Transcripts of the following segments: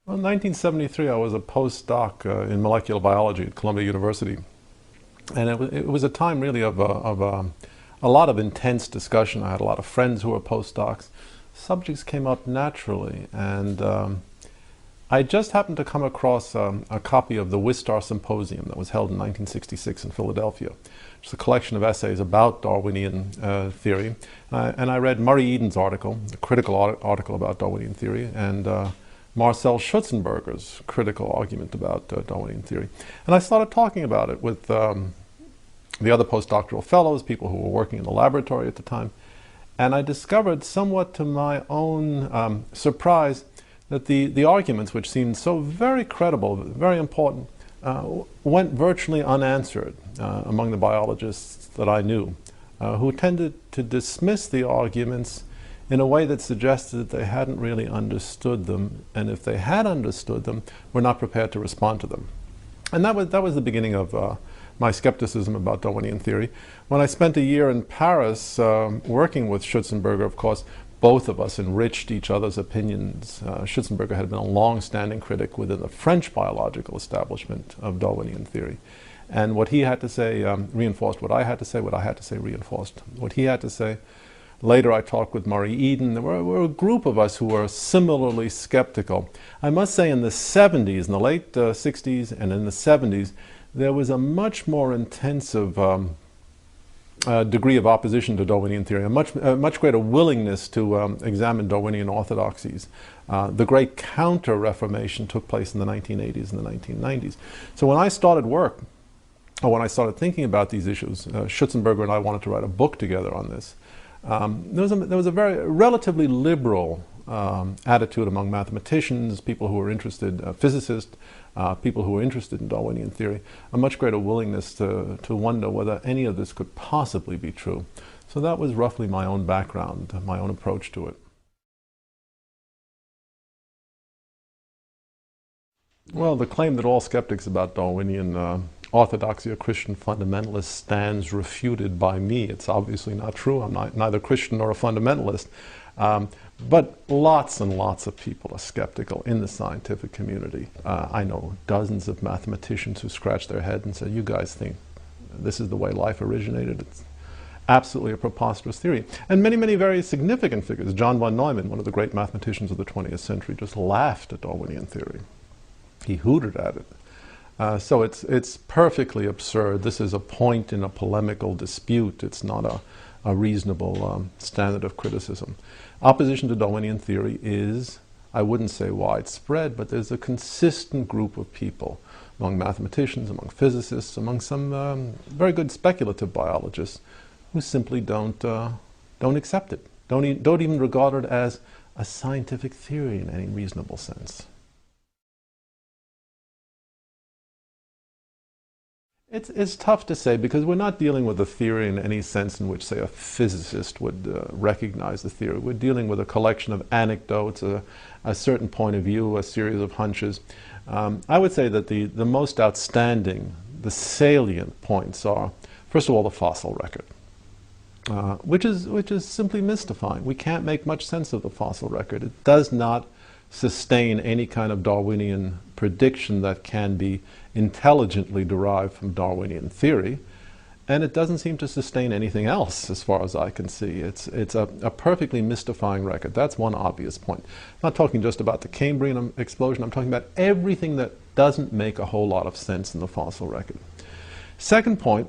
Well, in 1973, I was a postdoc in molecular biology at Columbia University. And it was a time really of a lot of intense discussion. I had a lot of friends who were postdocs. Subjects came up naturally. And I just happened to come across a copy of the Wistar Symposium that was held in 1966 in Philadelphia. It's a collection of essays about Darwinian theory. And I read Murray Eden's article, a critical article about Darwinian theory, and Marcel Schutzenberger's critical argument about Darwinian theory. And I started talking about it with the other postdoctoral fellows, people who were working in the laboratory at the time. And I discovered, somewhat to my own surprise, that the arguments, which seemed so very credible, very important, went virtually unanswered among the biologists that I knew, who tended to dismiss the arguments in a way that suggested that they hadn't really understood them, and if they had understood them, were not prepared to respond to them. And that was the beginning of my skepticism about Darwinian theory. When I spent a year in Paris working with Schutzenberger, of course, both of us enriched each other's opinions. Schutzenberger had been a long-standing critic within the French biological establishment of Darwinian theory. And what he had to say reinforced what I had to say, what I had to say reinforced what he had to say. Later I talked with Murray Eden. There were a group of us who were similarly skeptical. I must say in the 70s, in the late 60s and in the 70s, there was a much more intensive degree of opposition to Darwinian theory, a much greater willingness to examine Darwinian orthodoxies. The great counter-reformation took place in the 1980s and the 1990s. So when I started work, or when I started thinking about these issues, Schutzenberger and I wanted to write a book together on this. There was a very relatively liberal attitude among mathematicians, people who were interested, physicists, people who were interested in Darwinian theory, a much greater willingness to wonder whether any of this could possibly be true. So that was roughly my own background, my own approach to it. Well, the claim that all skeptics about Darwinian orthodoxy or Christian fundamentalists stands refuted by me. It's obviously not true. I'm neither Christian nor a fundamentalist. But lots and lots of people are skeptical in the scientific community. I know dozens of mathematicians who scratch their head and say, you guys think this is the way life originated? It's absolutely a preposterous theory. And many, many very significant figures, John von Neumann, one of the great mathematicians of the 20th century, just laughed at Darwinian theory. He hooted at it. So it's perfectly absurd. This is a point in a polemical dispute. It's not a reasonable standard of criticism. Opposition to Darwinian theory is, I wouldn't say widespread, but there's a consistent group of people among mathematicians, among physicists, among some very good speculative biologists who simply don't accept it, don't even regard it as a scientific theory in any reasonable sense. It's tough to say because we're not dealing with a theory in any sense in which, say, a physicist would recognize the theory. We're dealing with a collection of anecdotes, a certain point of view, a series of hunches. I would say that the most outstanding, the salient points are, first of all, the fossil record, which is simply mystifying. We can't make much sense of the fossil record. It does not sustain any kind of Darwinian prediction that can be intelligently derived from Darwinian theory, and it doesn't seem to sustain anything else as far as I can see. It's a perfectly mystifying record. That's one obvious point. I'm not talking just about the Cambrian explosion, I'm talking about everything that doesn't make a whole lot of sense in the fossil record. Second point,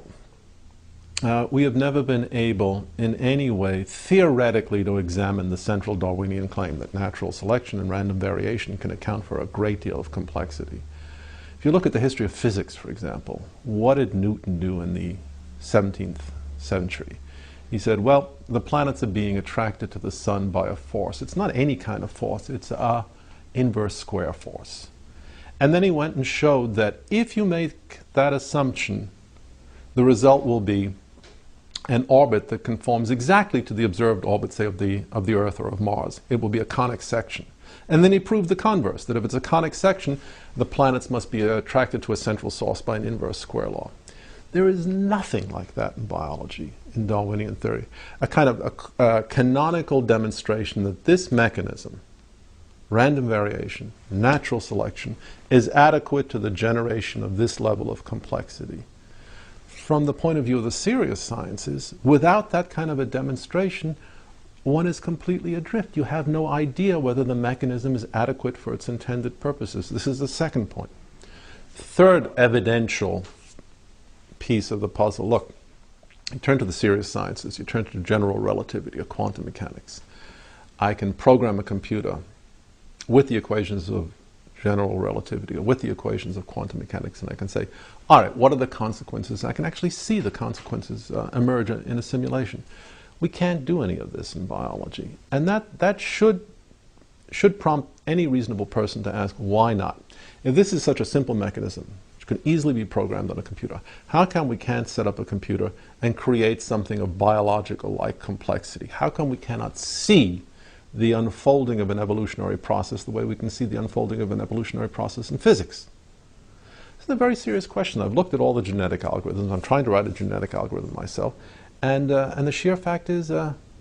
we have never been able in any way theoretically to examine the central Darwinian claim that natural selection and random variation can account for a great deal of complexity. If you look at the history of physics, for example, what did Newton do in the 17th century? He said, well, the planets are being attracted to the sun by a force. It's not any kind of force, it's a inverse square force. And then he went and showed that if you make that assumption, the result will be an orbit that conforms exactly to the observed orbit, say, of the Earth or of Mars. It will be a conic section. And then he proved the converse, that if it's a conic section, the planets must be attracted to a central source by an inverse square law. There is nothing like that in biology, in Darwinian theory. A kind of a canonical demonstration that this mechanism, random variation, natural selection, is adequate to the generation of this level of complexity. From the point of view of the serious sciences, without that kind of a demonstration, one is completely adrift. You have no idea whether the mechanism is adequate for its intended purposes. This is the second point. Third evidential piece of the puzzle. Look, you turn to the serious sciences, you turn to general relativity or quantum mechanics. I can program a computer with the equations of general relativity or with the equations of quantum mechanics, and I can say, all right, what are the consequences? I can actually see the consequences emerge in a simulation. We can't do any of this in biology. And that should prompt any reasonable person to ask, why not? If this is such a simple mechanism, which can easily be programmed on a computer, how come we can't set up a computer and create something of biological-like complexity? How come we cannot see the unfolding of an evolutionary process the way we can see the unfolding of an evolutionary process in physics? This is a very serious question. I've looked at all the genetic algorithms. I'm trying to write a genetic algorithm myself. And the sheer fact is,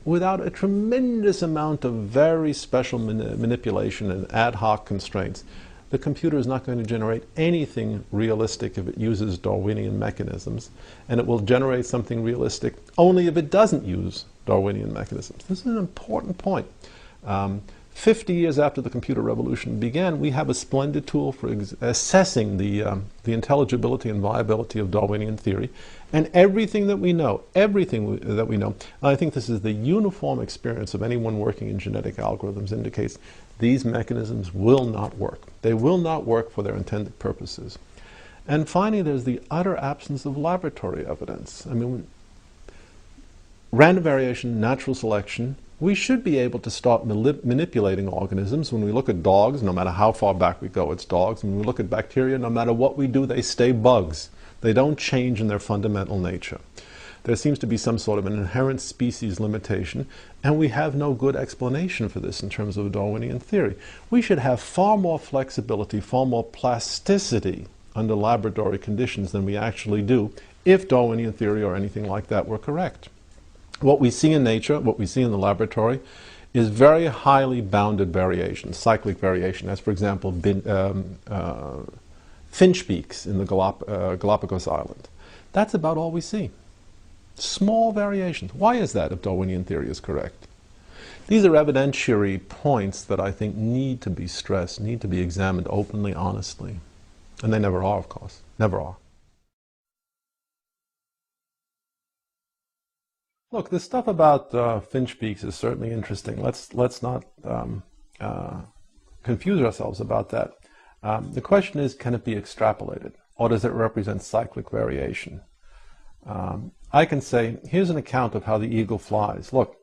without a tremendous amount of very special manipulation and ad hoc constraints, the computer is not going to generate anything realistic if it uses Darwinian mechanisms, and it will generate something realistic only if it doesn't use Darwinian mechanisms. This is an important point. 50 years after the computer revolution began, we have a splendid tool for assessing the intelligibility and viability of Darwinian theory, and everything that we know, I think this is the uniform experience of anyone working in genetic algorithms, indicates these mechanisms will not work. They will not work for their intended purposes. And finally, there's the utter absence of laboratory evidence. I mean, random variation, natural selection, we should be able to start manipulating organisms. When we look at dogs, no matter how far back we go, it's dogs. When we look at bacteria, no matter what we do, they stay bugs. They don't change in their fundamental nature. There seems to be some sort of an inherent species limitation, and we have no good explanation for this in terms of Darwinian theory. We should have far more flexibility, far more plasticity under laboratory conditions than we actually do if Darwinian theory or anything like that were correct. What we see in nature, what we see in the laboratory, is very highly bounded variation, cyclic variation, as for example finch beaks in the Galapagos Island. That's about all we see. Small variations. Why is that if Darwinian theory is correct? These are evidentiary points that I think need to be stressed, need to be examined openly, honestly. And they never are, of course. Never are. Look, the stuff about finch beaks is certainly interesting. Let's not confuse ourselves about that. The question is, can it be extrapolated, or does it represent cyclic variation? I can say, here's an account of how the eagle flies. Look,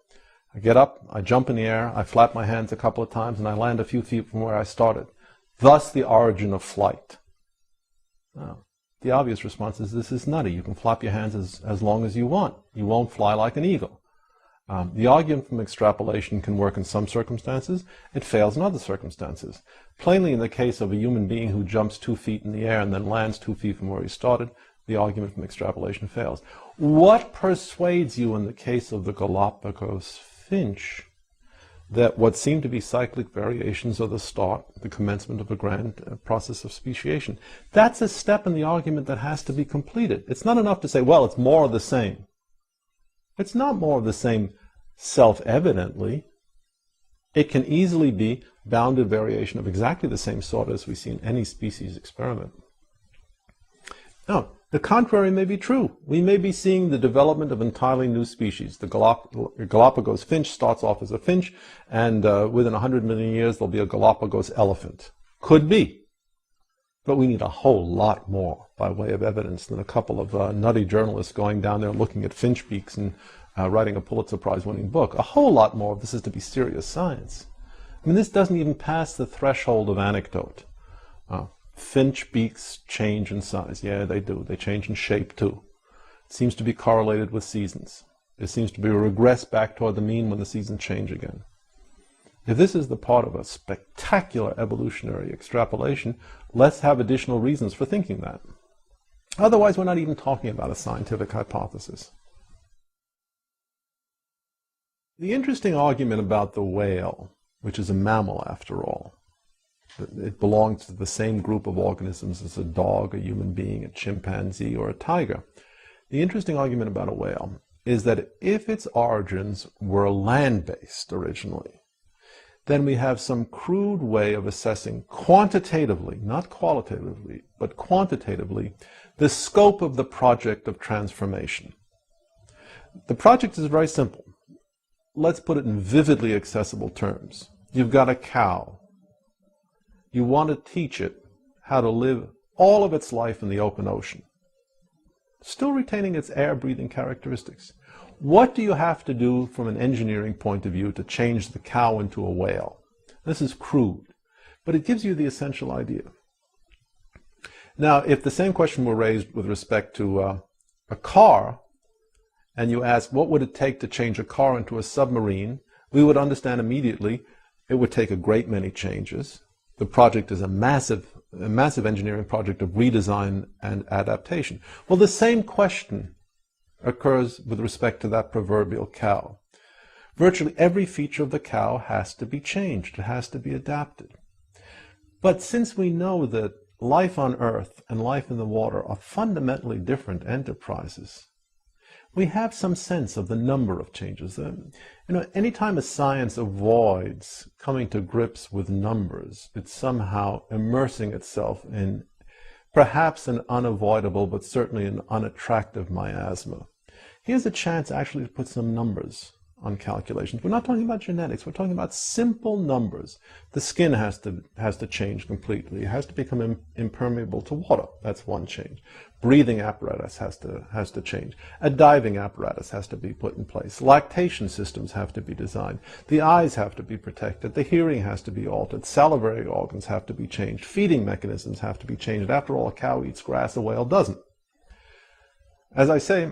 I get up, I jump in the air, I flap my hands a couple of times, and I land a few feet from where I started. Thus the origin of flight. The obvious response is, this is nutty. You can flap your hands as long as you want. You won't fly like an eagle. The argument from extrapolation can work in some circumstances. It fails in other circumstances. Plainly, in the case of a human being who jumps 2 feet in the air and then lands 2 feet from where he started, the argument from extrapolation fails. What persuades you in the case of the Galapagos finch that what seem to be cyclic variations are the start, the commencement of a grand process of speciation? That's a step in the argument that has to be completed. It's not enough to say, well, it's more of the same. It's not more of the same self-evidently. It can easily be bounded variation of exactly the same sort as we see in any species experiment. Now, the contrary may be true. We may be seeing the development of entirely new species. The Galapagos finch starts off as a finch, and within 100 million years there'll be a Galapagos elephant. Could be. But we need a whole lot more by way of evidence than a couple of nutty journalists going down there looking at finch beaks and writing a Pulitzer Prize-winning book. A whole lot more if this is to be serious science. I mean, this doesn't even pass the threshold of anecdote. Finch beaks change in size. Yeah, they do. They change in shape too. It seems to be correlated with seasons. It seems to be a regress back toward the mean when the seasons change again. If this is the part of a spectacular evolutionary extrapolation, let's have additional reasons for thinking that. Otherwise, we're not even talking about a scientific hypothesis. The interesting argument about the whale which is a mammal after all. It belongs to the same group of organisms as a dog, a human being, a chimpanzee, or a tiger. The interesting argument about a whale is that if its origins were land-based originally, then we have some crude way of assessing quantitatively, not qualitatively, but quantitatively, the scope of the project of transformation. The project is very simple. Let's put it in vividly accessible terms. You've got a cow. You want to teach it how to live all of its life in the open ocean, still retaining its air-breathing characteristics. What do you have to do from an engineering point of view to change the cow into a whale? This is crude, but it gives you the essential idea. Now, if the same question were raised with respect to a car, and you ask what would it take to change a car into a submarine, we would understand immediately it would take a great many changes. The project is a massive engineering project of redesign and adaptation. Well, the same question occurs with respect to that proverbial cow. Virtually every feature of the cow has to be changed. It has to be adapted. But since we know that life on Earth and life in the water are fundamentally different enterprises, we have some sense of the number of changes. Anytime a science avoids coming to grips with numbers, it's somehow immersing itself in perhaps an unavoidable, but certainly an unattractive miasma. Here's a chance actually to put some numbers on calculations. We're not talking about genetics. We're talking about simple numbers. The skin has to change completely. It has to become impermeable to water. That's one change. Breathing apparatus has to change. A diving apparatus has to be put in place. Lactation systems have to be designed. The eyes have to be protected. The hearing has to be altered. Salivary organs have to be changed. Feeding mechanisms have to be changed. After all, a cow eats grass, a whale doesn't. As I say,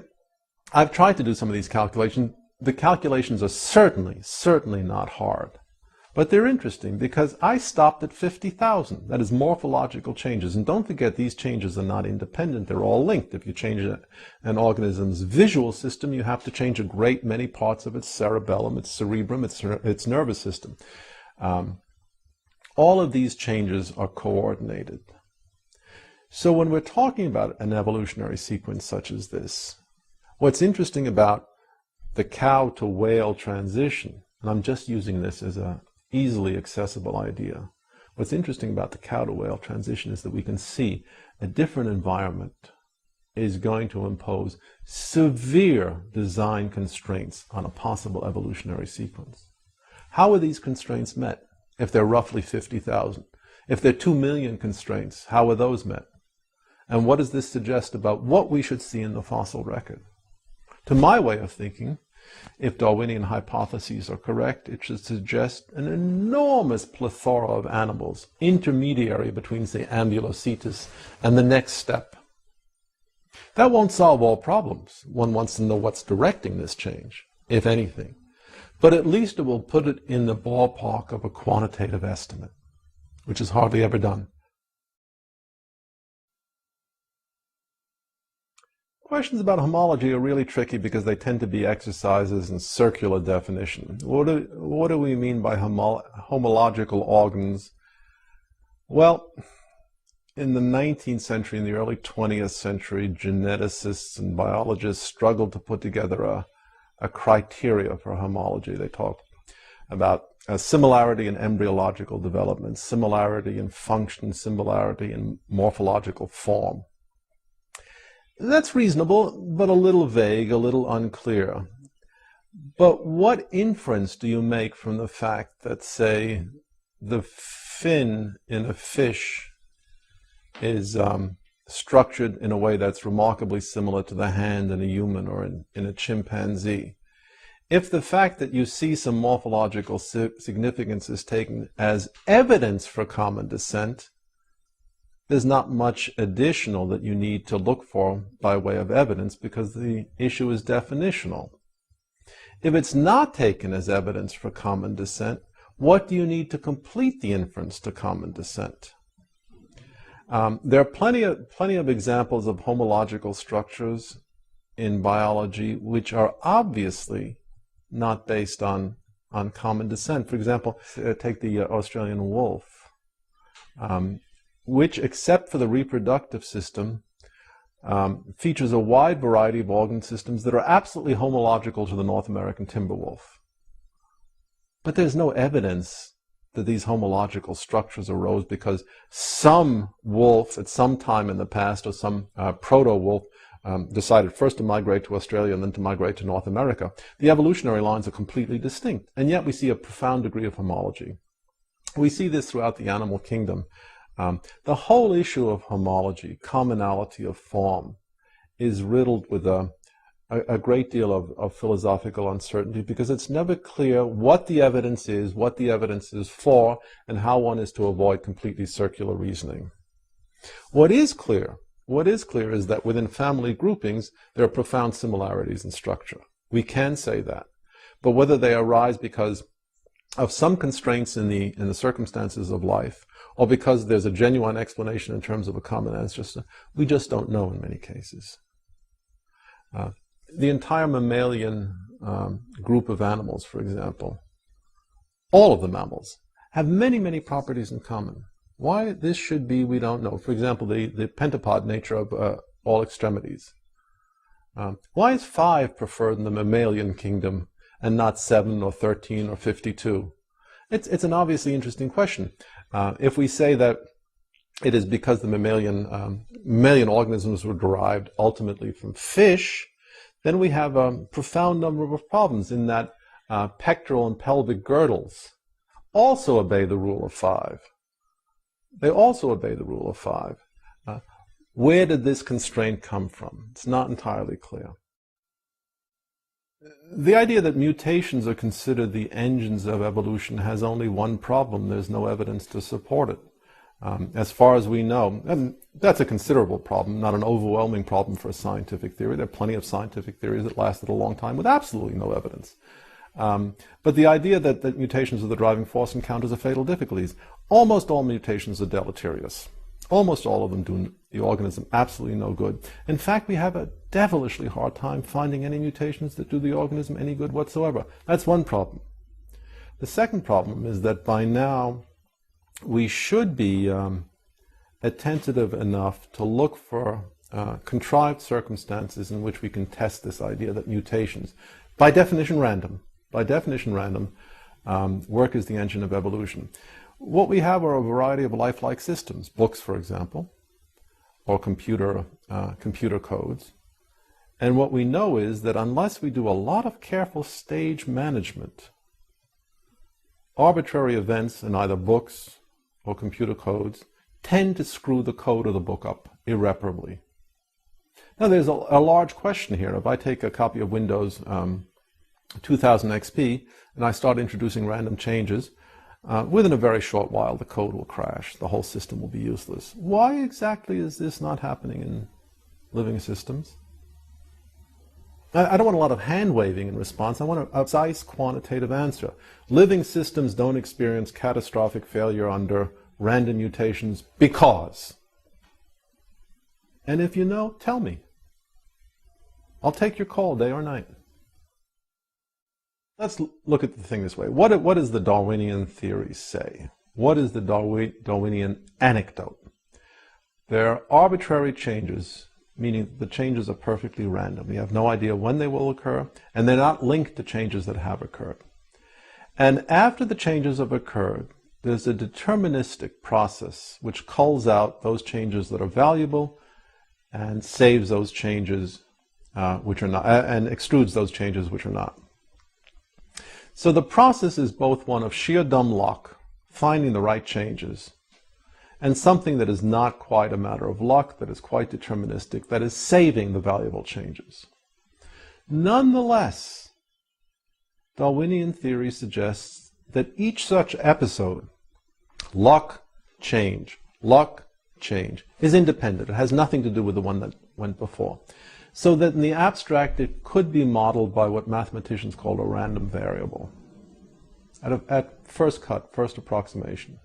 I've tried to do some of these calculations. The calculations are certainly not hard. But they're interesting because I stopped at 50,000. That is morphological changes. And don't forget, these changes are not independent. They're all linked. If you change an organism's visual system, you have to change a great many parts of its cerebellum, its cerebrum, its nervous system. All of these changes are coordinated. So when we're talking about an evolutionary sequence such as this, what's interesting about the cow to whale transition, and I'm just using this as a easily accessible idea. What's interesting about the cow to whale transition is that we can see a different environment is going to impose severe design constraints on a possible evolutionary sequence. How are these constraints met? If they're roughly 50,000. If they're 2 million constraints, how are those met? And what does this suggest about what we should see in the fossil record? To my way of thinking, if Darwinian hypotheses are correct, it should suggest an enormous plethora of animals, intermediary between, say, Ambulocetus and the next step. That won't solve all problems. One wants to know what's directing this change, if anything. But at least it will put it in the ballpark of a quantitative estimate, which is hardly ever done. Questions about homology are really tricky because they tend to be exercises in circular definition. What do we mean by homological organs? Well, in the 19th century, in the early 20th century, geneticists and biologists struggled to put together a criteria for homology. They talk about similarity in embryological development, similarity in function, similarity in morphological form. That's reasonable, but a little vague, a little unclear. But what inference do you make from the fact that, say, the fin in a fish is structured in a way that's remarkably similar to the hand in a human or in a chimpanzee? If the fact that you see some morphological significance is taken as evidence for common descent, there's not much additional that you need to look for by way of evidence because the issue is definitional. If it's not taken as evidence for common descent, what do you need to complete the inference to common descent? There are plenty of examples of homological structures in biology which are obviously not based on on common descent. For example, take the Australian wolf, which, except for the reproductive system, features a wide variety of organ systems that are absolutely homological to the North American timber wolf. But there's no evidence that these homological structures arose because some wolf at some time in the past, or some proto-wolf, decided first to migrate to Australia and then to migrate to North America. The evolutionary lines are completely distinct, and yet we see a profound degree of homology. We see this throughout the animal kingdom. The whole issue of homology, commonality of form, is riddled with a great deal of philosophical uncertainty, because it's never clear what the evidence is for, and how one is to avoid completely circular reasoning. What is clear is that within family groupings, there are profound similarities in structure. We can say that. But whether they arise because of some constraints in the circumstances of life, or because there's a genuine explanation in terms of a common ancestor, we just don't know in many cases. The entire mammalian group of animals, for example, all of the mammals, have many, many properties in common. Why this should be, we don't know. For example, the pentapod nature of all extremities. Why is 5 preferred in the mammalian kingdom and not 7 or 13 or 52? It's an obviously interesting question. If we say that it is because the mammalian organisms were derived ultimately from fish, then we have a profound number of problems in that pectoral and pelvic girdles also obey the rule of 5. They also obey the rule of 5. Where did this constraint come from? It's not entirely clear. The idea that mutations are considered the engines of evolution has only one problem: there's no evidence to support it. As far as we know, and that's a considerable problem, not an overwhelming problem for a scientific theory. There are plenty of scientific theories that lasted a long time with absolutely no evidence. But the idea that mutations are the driving force encounters a fatal difficulties. Almost all mutations are deleterious. Almost all of them do the organism absolutely no good. In fact, we have a devilishly hard time finding any mutations that do the organism any good whatsoever. That's one problem. The second problem is that by now we should be attentive enough to look for contrived circumstances in which we can test this idea that mutations, by definition random, work as the engine of evolution. What we have are a variety of lifelike systems, books, for example, or computer codes. And what we know is that unless we do a lot of careful stage management, arbitrary events in either books or computer codes tend to screw the code of the book up irreparably. Now there's a large question here. If I take a copy of Windows 2000 XP and I start introducing random changes, within a very short while the code will crash. The whole system will be useless. Why exactly is this not happening in living systems? I don't want a lot of hand-waving in response. I want a precise quantitative answer. Living systems don't experience catastrophic failure under random mutations because. And if you know, tell me. I'll take your call day or night. Let's look at the thing this way. What does the Darwinian theory say? What is the Darwinian anecdote? There are arbitrary changes, meaning the changes are perfectly random. We have no idea when they will occur, and they're not linked to changes that have occurred. And after the changes have occurred, there's a deterministic process which culls out those changes that are valuable and saves those changes which are not, and extrudes those changes which are not. So the process is both one of sheer dumb luck, finding the right changes, and something that is not quite a matter of luck, that is quite deterministic, that is saving the valuable changes. Nonetheless, Darwinian theory suggests that each such episode, luck, change, is independent. It has nothing to do with the one that went before. So that in the abstract, it could be modeled by what mathematicians call a random variable. At first cut, first approximation.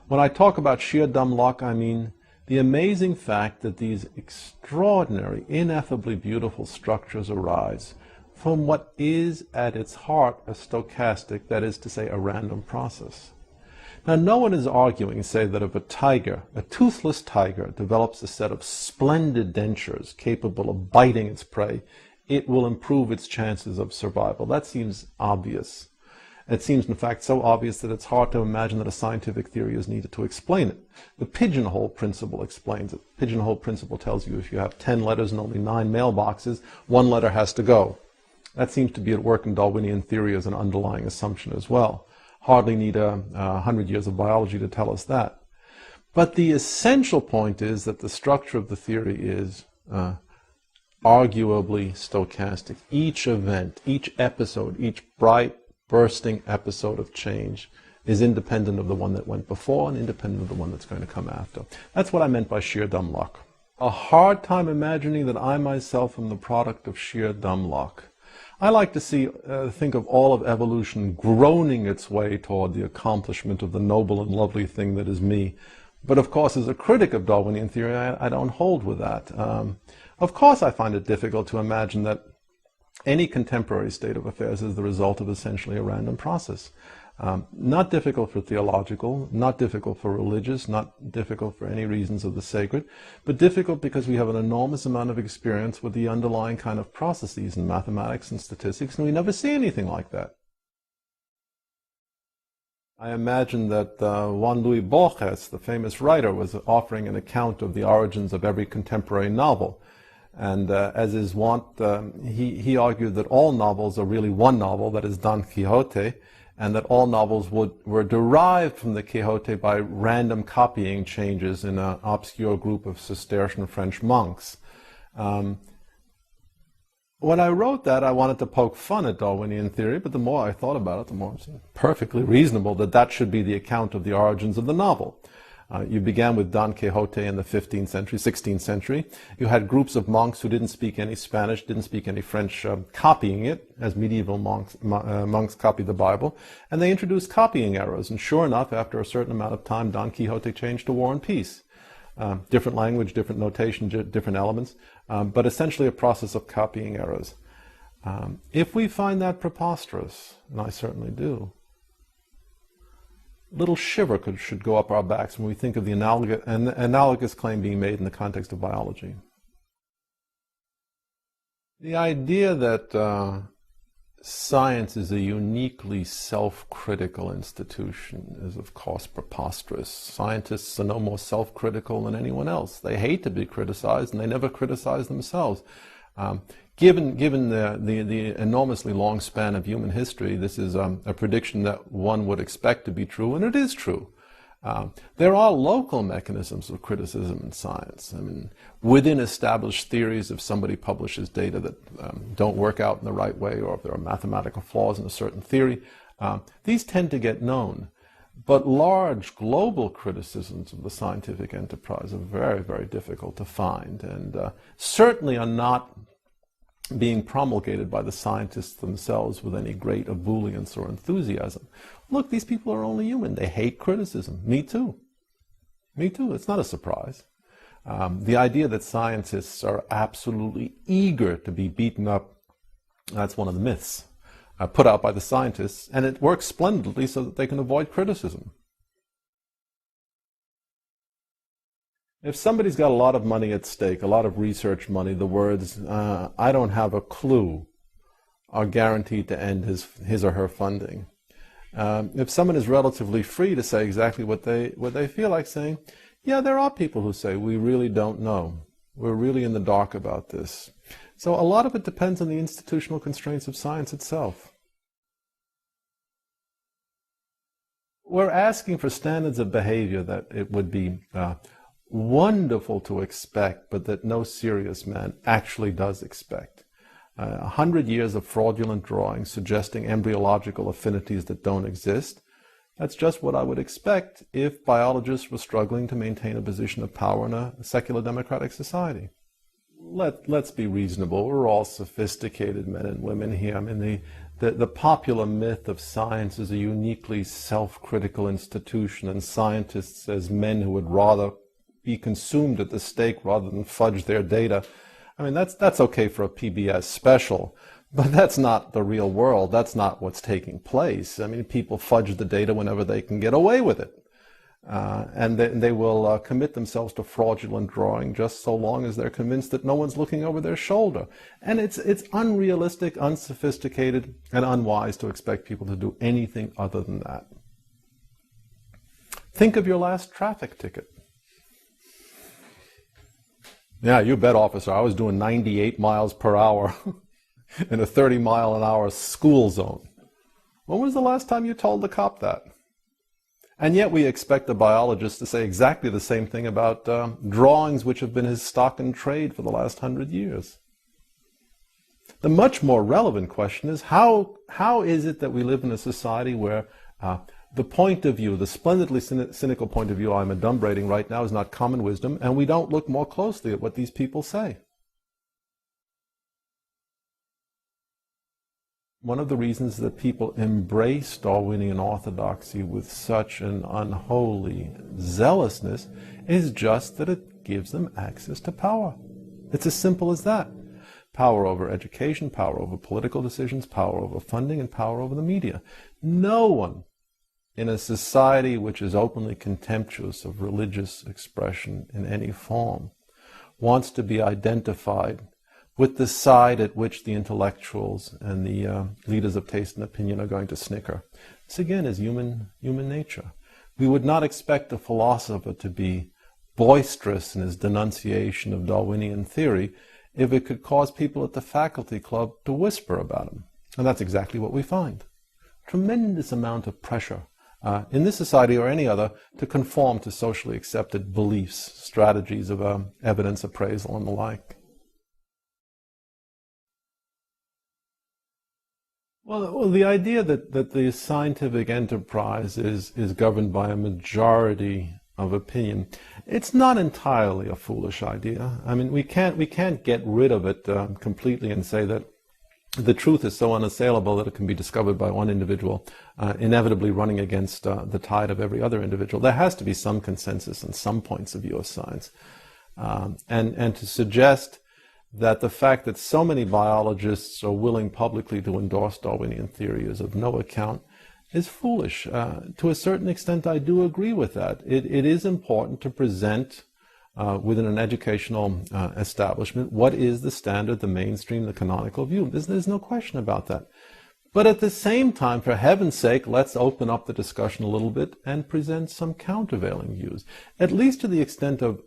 When I talk about sheer dumb luck, I mean the amazing fact that these extraordinary, ineffably beautiful structures arise from what is at its heart a stochastic, that is to say, a random process. Now, no one is arguing, say, that if a tiger, a toothless tiger, develops a set of splendid dentures capable of biting its prey, it will improve its chances of survival. That seems obvious. It seems, in fact, so obvious that it's hard to imagine that a scientific theory is needed to explain it. The pigeonhole principle explains it. The pigeonhole principle tells you if you have 10 letters and only 9 mailboxes, one letter has to go. That seems to be at work in Darwinian theory as an underlying assumption as well. Hardly need 100 years of biology to tell us that. But the essential point is that the structure of the theory is arguably stochastic. Each event, each episode, each bright, bursting episode of change is independent of the one that went before and independent of the one that's going to come after. That's what I meant by sheer dumb luck. A hard time imagining that I myself am the product of sheer dumb luck. I like to think of all of evolution groaning its way toward the accomplishment of the noble and lovely thing that is me. But of course, as a critic of Darwinian theory, I don't hold with that. Of course, I find it difficult to imagine that any contemporary state of affairs is the result of essentially a random process. Not difficult for theological, not difficult for religious, not difficult for any reasons of the sacred, but difficult because we have an enormous amount of experience with the underlying kind of processes in mathematics and statistics, and we never see anything like that. I imagine that Juan Luis Borges, the famous writer, was offering an account of the origins of every contemporary novel. And as is wont, he argued that all novels are really one novel, that is Don Quixote, and that all novels were derived from the Quixote by random copying changes in an obscure group of Cistercian French monks. When I wrote that, I wanted to poke fun at Darwinian theory, but the more I thought about it, the more it seemed perfectly reasonable that that should be the account of the origins of the novel. You began with Don Quixote in the 15th century, 16th century. You had groups of monks who didn't speak any Spanish, didn't speak any French, copying it, as medieval monks copied the Bible. And they introduced copying errors. And sure enough, after a certain amount of time, Don Quixote changed to War and Peace. Different language, different notation, different elements, but essentially a process of copying errors. If we find that preposterous, and I certainly do, little shiver should go up our backs when we think of the analogous claim being made in the context of biology. The idea that science is a uniquely self-critical institution is, of course, preposterous. Scientists are no more self-critical than anyone else. They hate to be criticized, and they never criticize themselves. Given the enormously long span of human history, this is a prediction that one would expect to be true, and it is true. There are local mechanisms of criticism in science. I mean, within established theories, if somebody publishes data that don't work out in the right way, or if there are mathematical flaws in a certain theory, these tend to get known. But large global criticisms of the scientific enterprise are very, very difficult to find, and certainly are not being promulgated by the scientists themselves with any great ebullience or enthusiasm. Look, these people are only human. They hate criticism. Me too. Me too. It's not a surprise. The idea that scientists are absolutely eager to be beaten up, that's one of the myths put out by the scientists, and it works splendidly so that they can avoid criticism. If somebody's got a lot of money at stake, a lot of research money, the words, I don't have a clue, are guaranteed to end his or her funding. If someone is relatively free to say exactly what they feel like saying, yeah, there are people who say, we really don't know. We're really in the dark about this. So a lot of it depends on the institutional constraints of science itself. We're asking for standards of behavior that it would be wonderful to expect, but that no serious man actually does expect. 100 years of fraudulent drawings suggesting embryological affinities that don't exist. That's just what I would expect if biologists were struggling to maintain a position of power in a secular democratic society. Let's be reasonable. We're all sophisticated men and women here. I mean, the popular myth of science is a uniquely self-critical institution, and scientists as men who would rather be consumed at the stake rather than fudge their data. I mean, that's okay for a PBS special, But that's not the real world. That's not what's taking place. I mean, people fudge the data whenever they can get away with it. And they will commit themselves to fraudulent drawing just so long as they're convinced that no one's looking over their shoulder. And it's unrealistic, unsophisticated, and unwise to expect people to do anything other than that. Think of your last traffic ticket. Yeah, you bet, officer. I was doing 98 miles per hour in a 30-mile-an-hour school zone. When was the last time you told the cop that? And yet we expect the biologist to say exactly the same thing about drawings which have been his stock in trade for the last 100 years. The much more relevant question is how is it that we live in a society where the point of view, the splendidly cynical point of view I'm adumbrating right now is not common wisdom, and we don't look more closely at what these people say? One of the reasons that people embrace Darwinian orthodoxy with such an unholy zealousness is just that it gives them access to power. It's as simple as that. Power over education, power over political decisions, power over funding, and power over the media. No one in a society which is openly contemptuous of religious expression in any form wants to be identified with the side at which the intellectuals and the leaders of taste and opinion are going to snicker. This again is human nature. We would not expect a philosopher to be boisterous in his denunciation of Darwinian theory if it could cause people at the faculty club to whisper about him. And that's exactly what we find. Tremendous amount of pressure in this society or any other to conform to socially accepted beliefs, strategies of evidence appraisal and the like. Well, the idea that the scientific enterprise is governed by a majority of opinion, it's not entirely a foolish idea. I mean, we can't get rid of it completely and say that the truth is so unassailable that it can be discovered by one individual, inevitably running against the tide of every other individual. There has to be some consensus on some points of view of science. And to suggest that the fact that so many biologists are willing publicly to endorse Darwinian theory is of no account is foolish. To a certain extent, I do agree with that. It is important to present within an educational establishment what is the standard, the mainstream, the canonical view. There's no question about that. But at the same time, for heaven's sake, let's open up the discussion a little bit and present some countervailing views, at least to the extent of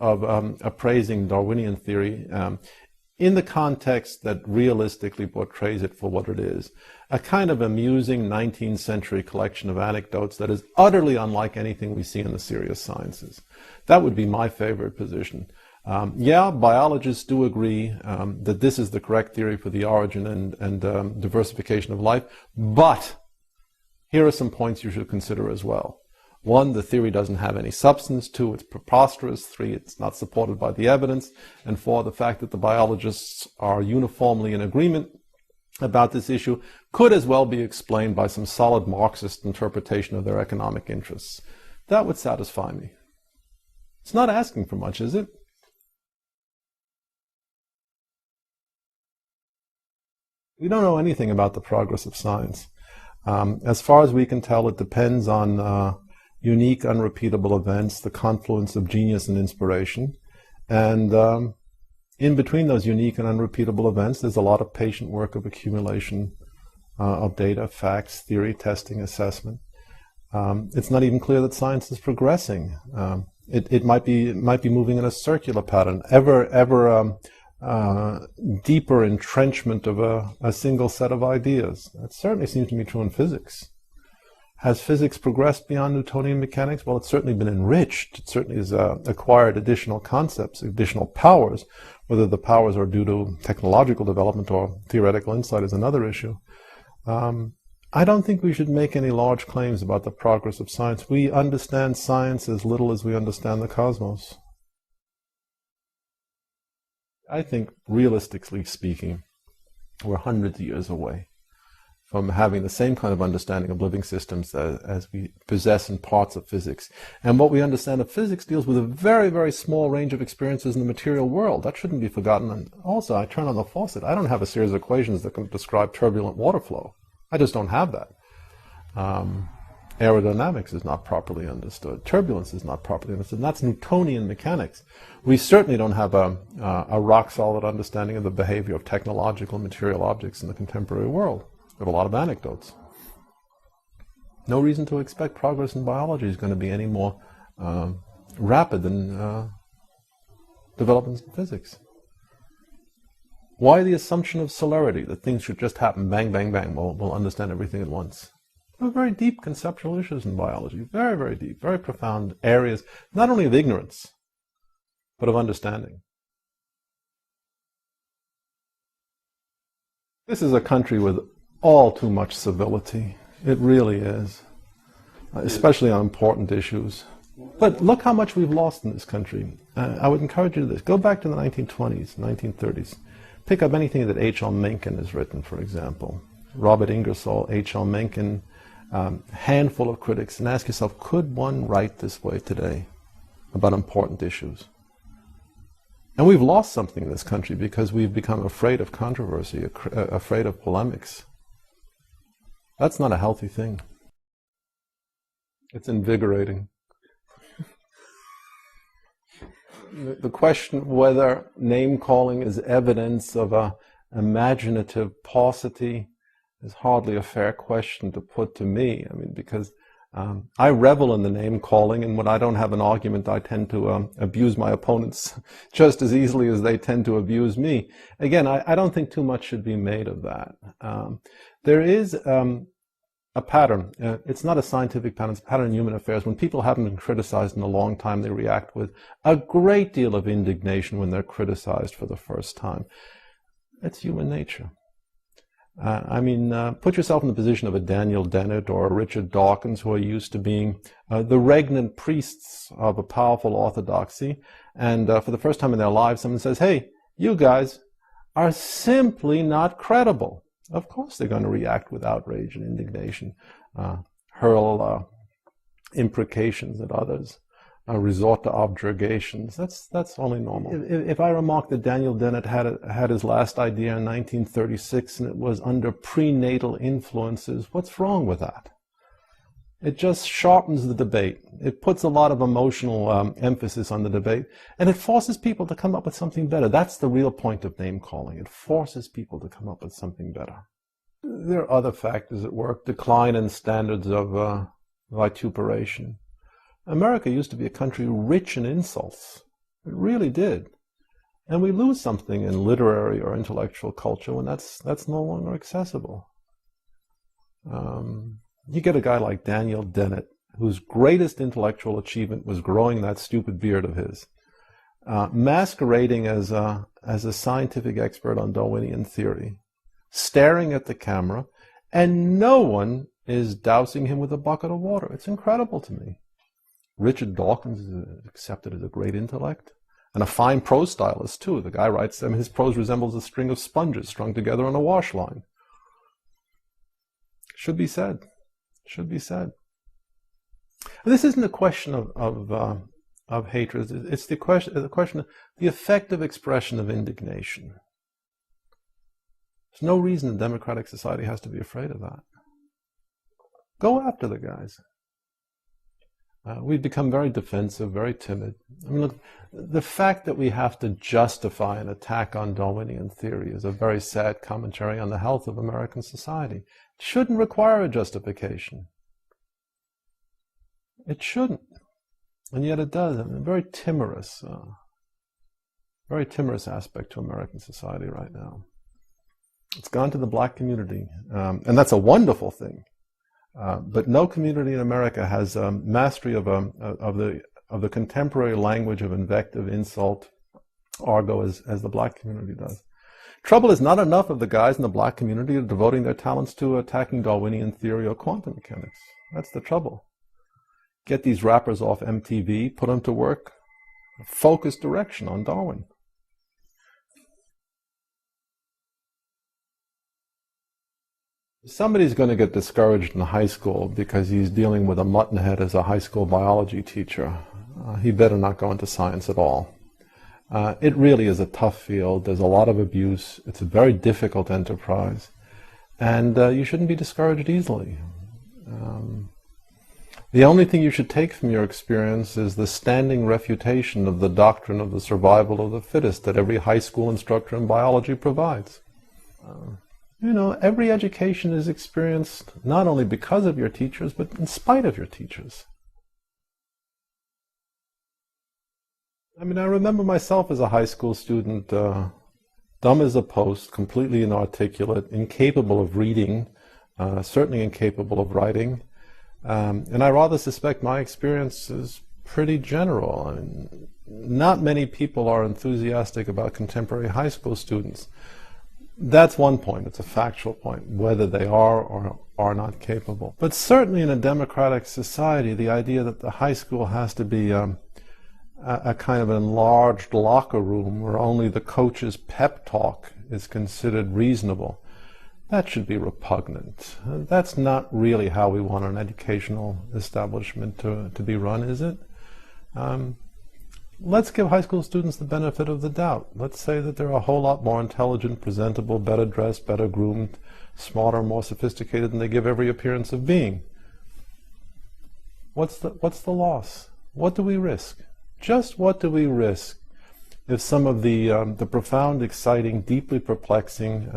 appraising Darwinian theory in the context that realistically portrays it for what it is, a kind of amusing 19th century collection of anecdotes that is utterly unlike anything we see in the serious sciences. That would be my favorite position. Yeah, biologists do agree that this is the correct theory for the origin and diversification of life, but here are some points you should consider as well. 1, the theory doesn't have any substance. 2, it's preposterous. 3, it's not supported by the evidence. And 4, the fact that the biologists are uniformly in agreement about this issue could as well be explained by some solid Marxist interpretation of their economic interests. That would satisfy me. It's not asking for much, is it? We don't know anything about the progress of science. As far as we can tell, it depends on unique, unrepeatable events, the confluence of genius and inspiration. And in between those unique and unrepeatable events, there's a lot of patient work of accumulation of data, facts, theory, testing, assessment. It's not even clear that science is progressing. It might be moving in a circular pattern, ever deeper entrenchment of a single set of ideas. That certainly seems to be true in physics. Has physics progressed beyond Newtonian mechanics? Well, it's certainly been enriched. It certainly has acquired additional concepts, additional powers. Whether the powers are due to technological development or theoretical insight is another issue. I don't think we should make any large claims about the progress of science. We understand science as little as we understand the cosmos. I think, realistically speaking, we're hundreds of years away from having the same kind of understanding of living systems as we possess in parts of physics. And what we understand of physics deals with a very, very small range of experiences in the material world. That shouldn't be forgotten. And also, I turn on the faucet. I don't have a series of equations that can describe turbulent water flow. I just don't have that. Aerodynamics is not properly understood. Turbulence is not properly understood. And that's Newtonian mechanics. We certainly don't have a rock-solid understanding of the behavior of technological and material objects in the contemporary world. We have a lot of anecdotes. No reason to expect progress in biology is going to be any more rapid than developments in physics. Why the assumption of celerity, that things should just happen, bang, bang, bang, we'll understand everything at once? There are very deep conceptual issues in biology, very, very deep, very profound areas, not only of ignorance, but of understanding. This is a country with all too much civility. It really is, especially on important issues. But look how much we've lost in this country. I would encourage you to this. Go back to the 1920s, 1930s. Pick up anything that H.L. Mencken has written, for example. Robert Ingersoll, H.L. Mencken, handful of critics, and ask yourself, could one write this way today about important issues? And we've lost something in this country because we've become afraid of controversy, afraid of polemics. That's not a healthy thing. It's invigorating. The question whether name-calling is evidence of an imaginative paucity is hardly a fair question to put to me. I mean, because I revel in the name-calling, and when I don't have an argument, I tend to abuse my opponents just as easily as they tend to abuse me. Again, I don't think too much should be made of that. There is a pattern. It's not a scientific pattern, it's a pattern in human affairs. When people haven't been criticized in a long time, they react with a great deal of indignation when they're criticized for the first time. It's human nature. Put yourself in the position of a Daniel Dennett or a Richard Dawkins, who are used to being the regnant priests of a powerful orthodoxy, and for the first time in their lives, someone says, hey, you guys are simply not credible. Of course they're going to react with outrage and indignation, hurl imprecations at others, resort to objurgations. That's only normal. If I remark that Daniel Dennett had his last idea in 1936 and it was under prenatal influences, what's wrong with that? It just sharpens the debate. It puts a lot of emotional emphasis on the debate, and it forces people to come up with something better. That's the real point of name-calling. It forces people to come up with something better. There are other factors at work. Decline in standards of vituperation. America used to be a country rich in insults. It really did. And we lose something in literary or intellectual culture when that's no longer accessible. You get a guy like Daniel Dennett, whose greatest intellectual achievement was growing that stupid beard of his, masquerading as a scientific expert on Darwinian theory, staring at the camera, and no one is dousing him with a bucket of water. It's incredible to me. Richard Dawkins is accepted as a great intellect, and a fine prose stylist too. The guy writes, his prose resembles a string of sponges strung together on a wash line. Should be said. Should be said. This isn't a question of hatred. It's the question of the effective expression of indignation. There's no reason a democratic society has to be afraid of that. Go after the guys. We've become very defensive, very timid. I mean, look, the fact that we have to justify an attack on Darwinian theory is a very sad commentary on the health of American society. It shouldn't require a justification. It shouldn't. And yet it does. I mean, a very timorous aspect to American society right now. It's gone to the black community, and that's a wonderful thing. But no community in America has mastery of the contemporary language of invective, insult, argot as the black community does. Trouble is, not enough of the guys in the black community are devoting their talents to attacking Darwinian theory or quantum mechanics. That's the trouble. Get these rappers off MTV, put them to work, focused direction on Darwin. Somebody's going to get discouraged in high school because he's dealing with a muttonhead as a high school biology teacher. He better not go into science at all. It really is a tough field. There's a lot of abuse. It's a very difficult enterprise. And you shouldn't be discouraged easily. The only thing you should take from your experience is the standing refutation of the doctrine of the survival of the fittest that every high school instructor in biology provides. Every education is experienced not only because of your teachers, but in spite of your teachers. I remember myself as a high school student, dumb as a post, completely inarticulate, incapable of reading, certainly incapable of writing. And I rather suspect my experience is pretty general. Not many people are enthusiastic about contemporary high school students. That's one point. It's a factual point, whether they are or are not capable. But certainly in a democratic society, the idea that the high school has to be a kind of enlarged locker room where only the coach's pep talk is considered reasonable, that should be repugnant. That's not really how we want an educational establishment to be run, is it? Let's give high school students the benefit of the doubt. Let's say that they're a whole lot more intelligent, presentable, better dressed, better groomed, smarter, more sophisticated than they give every appearance of being. What's the loss? What do we risk? Just what do we risk if some of the profound, exciting, deeply perplexing,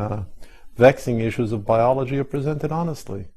vexing issues of biology are presented honestly?